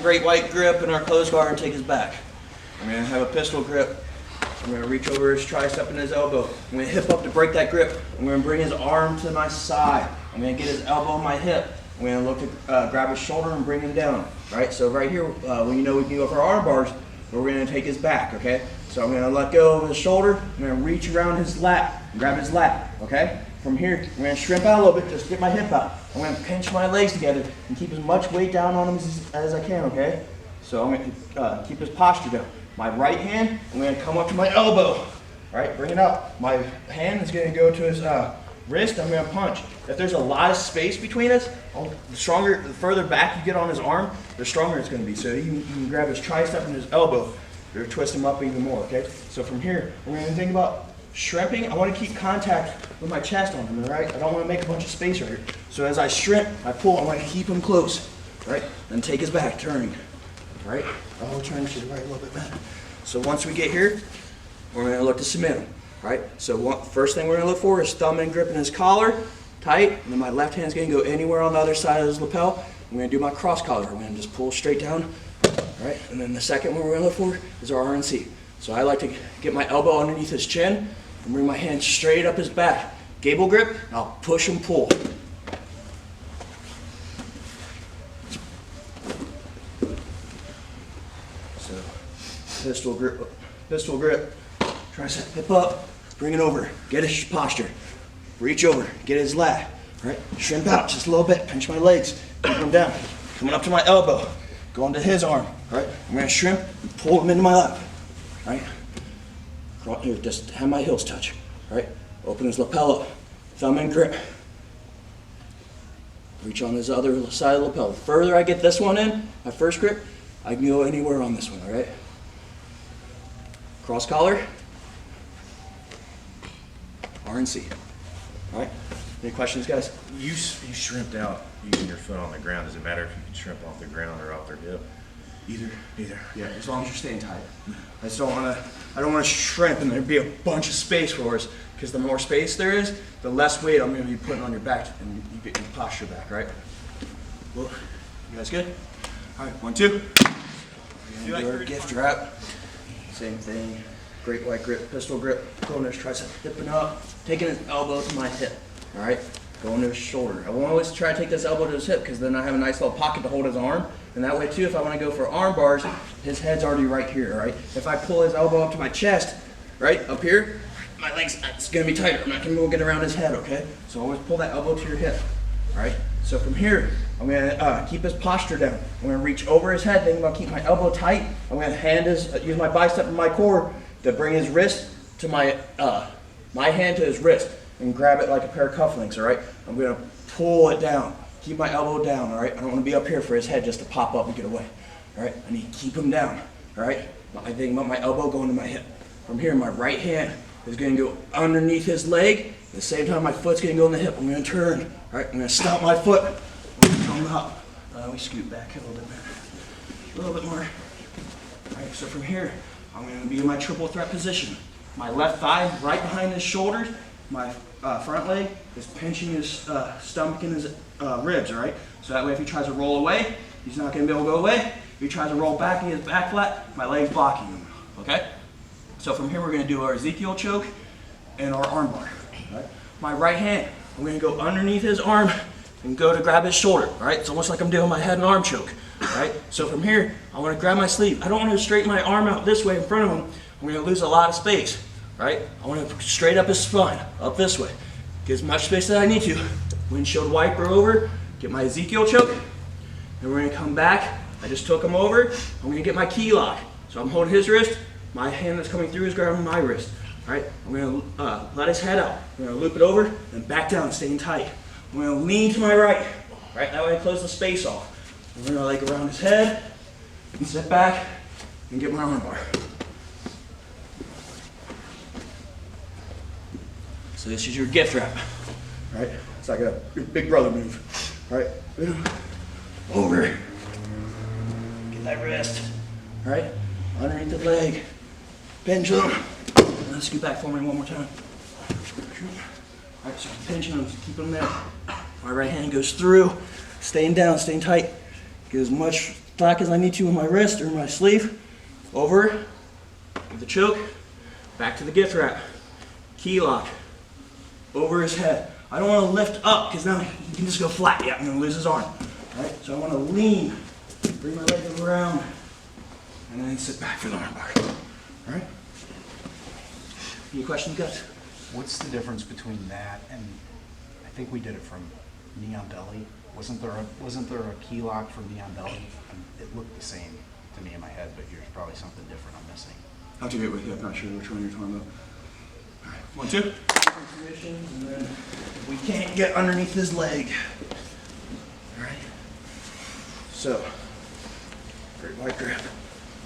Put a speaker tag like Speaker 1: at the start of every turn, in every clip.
Speaker 1: great white grip in our closed guard and take his back. I'm going to have a pistol grip. I'm going to reach over his tricep and his elbow. I'm going to hip up to break that grip. I'm going to bring his arm to my side. I'm going to get his elbow on my hip. I'm going to look to grab his shoulder and bring him down. Right? So right here, when you know we can go for arm bars, we're going to take his back. Okay? So I'm going to let go of his shoulder. I'm going to reach around his lat, grab his lat. Okay? From here, I'm going to shrimp out a little bit, just get my hip out. I'm going to pinch my legs together and keep as much weight down on him as I can. Okay? So I'm going to keep his posture down. My right hand, I'm going to come up to my elbow, right? Bring it up. My hand is going to go to his wrist. I'm going to punch. If there's a lot of space between us, the further back you get on his arm, the stronger it's going to be. So you can grab his tricep and his elbow, or twist him up even more. Okay. So from here, we're going to think about shrimping. I want to keep contact with my chest on him. Right? I don't want to make a bunch of space right here. So as I shrimp, I pull. I want to keep him close. Right? Then take his back, turning. Right? I'll turn to the right a little bit better. So once we get here, we're going to look to submit him, right? So first thing we're going to look for is thumb and grip in his collar, tight, and then my left hand's going to go anywhere on the other side of his lapel. I'm going to do my cross collar. I'm going to just pull straight down, right? And then the second one we're going to look for is our RNC. So I like to get my elbow underneath his chin and bring my hand straight up his back. Gable grip, and I'll push and pull. Pistol grip, tricep, hip up, bring it over, get his posture, reach over, get his lat, right? Shrimp out just a little bit, pinch my legs, keep them down, coming up to my elbow, going to his arm, right? I'm gonna shrimp and pull him into my lap, right? Here, just have my heels touch, right? Open his lapel up, thumb and grip. Reach on his other side of the lapel. The further I get this one in, my first grip, I can go anywhere on this one, all right? Cross collar, RNC. All right. Any questions, guys?
Speaker 2: You shrimped out using your foot on the ground. Does it matter if you can shrimp off the ground or off their hip?
Speaker 1: Either. Yeah, as long as you're staying tight. I don't want to shrimp and there'd be a bunch of space for us, because the more space there is, the less weight I'm going to be putting on your back and you get your posture back, right? Well, you guys good? All right, 1, 2. We're going to do our gift wrap. Same thing, great white grip, pistol grip, going to his tricep, hipping up, taking his elbow to my hip, all right? Going to his shoulder. I won't always try to take this elbow to his hip, because then I have a nice little pocket to hold his arm, and that way too, if I want to go for arm bars, his head's already right here, all right? If I pull his elbow up to my chest, right, up here, my leg's, it's going to be tighter. I'm not going to get around his head, okay? So always pull that elbow to your hip, all right? So from here, I'm going to keep his posture down. I'm going to reach over his head, thinking about keeping my elbow tight. I'm going to use my bicep and my core to bring his wrist to my hand to his wrist and grab it like a pair of cufflinks, all right? I'm going to pull it down, keep my elbow down, all right? I don't want to be up here for his head just to pop up and get away, all right? I need to keep him down, all right? I think about my elbow going to my hip. From here, my right hand is going to go underneath his leg. At the same time, my foot's going to go in the hip. I'm going to turn, all right? I'm going to stomp my foot. Come up. We scoot back a little bit better. A little bit more. All right, so from here, I'm going to be in my triple threat position. My left thigh right behind his shoulders. My front leg is pinching his stomach and his ribs, all right? So that way if he tries to roll away, he's not going to be able to go away. If he tries to roll back and he gets back flat, my leg's blocking him, okay? So from here, we're going to do our Ezekiel choke and our arm bar, all right? My right hand, I'm going to go underneath his arm and go to grab his shoulder, all right? It's almost like I'm doing my head and arm choke, all right? So from here, I want to grab my sleeve. I don't want to straighten my arm out this way in front of him. I'm going to lose a lot of space, right? I want to straight up his spine, up this way. Get as much space as I need to. Windshield wiper over, get my Ezekiel choke, and we're going to come back. I just took him over. I'm going to get my key lock. So I'm holding his wrist. My hand that's coming through is grabbing my wrist, all right? I'm going to let his head out. I'm going to loop it over and back down, staying tight. I'm going to lean to my right, that way I close the space off. I'm going to like around his head and sit back and get my arm bar. So this is your gift wrap, right? It's like a big brother move, right? Over, get that wrist, right? Underneath the leg, pendulum. Let's scoot back for me one more time. All right, so pinching them, keep them there. My right hand goes through, staying down, staying tight. Get as much slack as I need to in my wrist or my sleeve. Over, with the choke, back to the gift wrap. Key lock, over his head. I don't want to lift up because now he can just go flat. Yeah, I'm going to lose his arm. All right, so I want to lean, bring my leg around, and then sit back for the arm bar. All right? Any questions, guys?
Speaker 3: What's the difference between that and, I think we did it from knee on belly. Wasn't there a key lock for knee on belly? It looked the same to me in my head, but here's probably something different I'm missing.
Speaker 1: I'll have to get with you. I'm not sure which one you're talking about. All right, 1, 2. Different positions, and then we can't get underneath his leg. All right. So, great wide grip.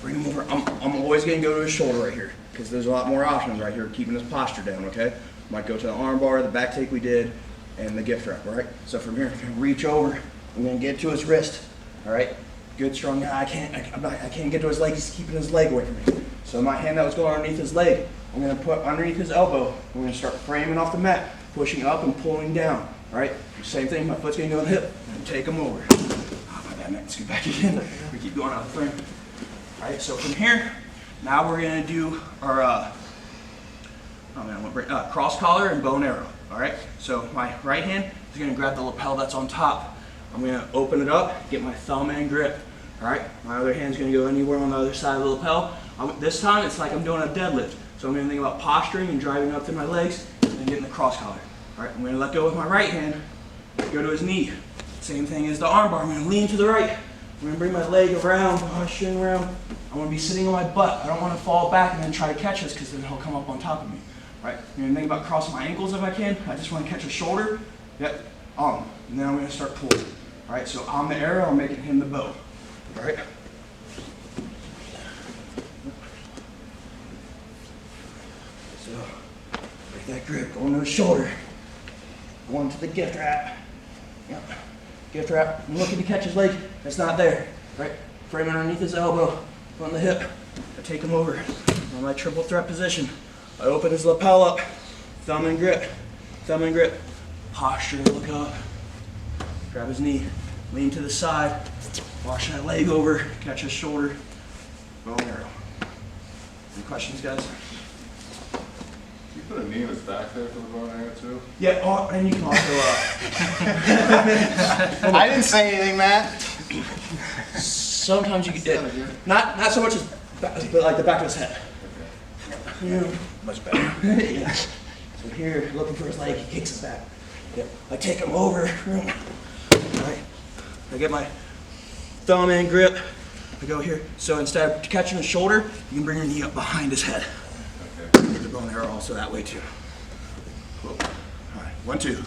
Speaker 1: Bring him over. I'm always going to go to his shoulder right here because there's a lot more options right here keeping his posture down, okay? Might go to the arm bar, the back take we did, and the gift wrap, all right? So from here, I'm going to reach over. I'm going to get to his wrist, all right? Good, strong guy. I can't get to his leg. He's keeping his leg away from me. So my hand that was going underneath his leg, I'm going to put underneath his elbow. I'm going to start framing off the mat, pushing up and pulling down, all right? Same thing, my foot's going to go on the hip, and take him over. Oh, my bad, man. Let's get back again. We keep going out of the frame. All right, so from here, now we're going to do our cross collar and bow and arrow. All right, so my right hand is going to grab the lapel that's on top. I'm going to open it up, get my thumb in grip. All right, my other hand's going to go anywhere on the other side of the lapel. This time it's like I'm doing a deadlift. So I'm going to think about posturing and driving up through my legs and getting the cross collar. All right, I'm going to let go with my right hand, go to his knee. Same thing as the arm bar. I'm going to lean to the right. I'm going to bring my leg around, pushing around. I want to be sitting on my butt. I don't want to fall back and then try to catch this because then he'll come up on top of me. Right? I'm going to think about crossing my ankles if I can. I just want to catch a shoulder. Yep. And then I'm going to start pulling. All right. So I'm the arrow. I'm making him the bow. All right. So break that grip. Going to his shoulder. Going to the gift wrap. Yep. Gift wrap. I'm looking to catch his leg. It's not there. Right. Frame underneath his elbow. On the hip. I take him over. On my triple threat position. I open his lapel up, thumb and grip, posture, look up, grab his knee, lean to the side, wash that leg over, catch his shoulder, bow and arrow. Any questions, guys?
Speaker 4: You put a knee in his back there for the bow and arrow too?
Speaker 1: Yeah, and you can also,
Speaker 3: I didn't say anything, Matt.
Speaker 1: sometimes you can, not so much as, but like the back of his head. Yeah. Much better. Yeah. So here, looking for his leg, he kicks it back. Yep. I take him over. Right. I get my thumb in grip. I go here. So instead of catching his shoulder, you can bring your knee up behind his head.
Speaker 4: Okay.
Speaker 1: Get the bow and arrow also that way too. Cool. All right. 1, 2.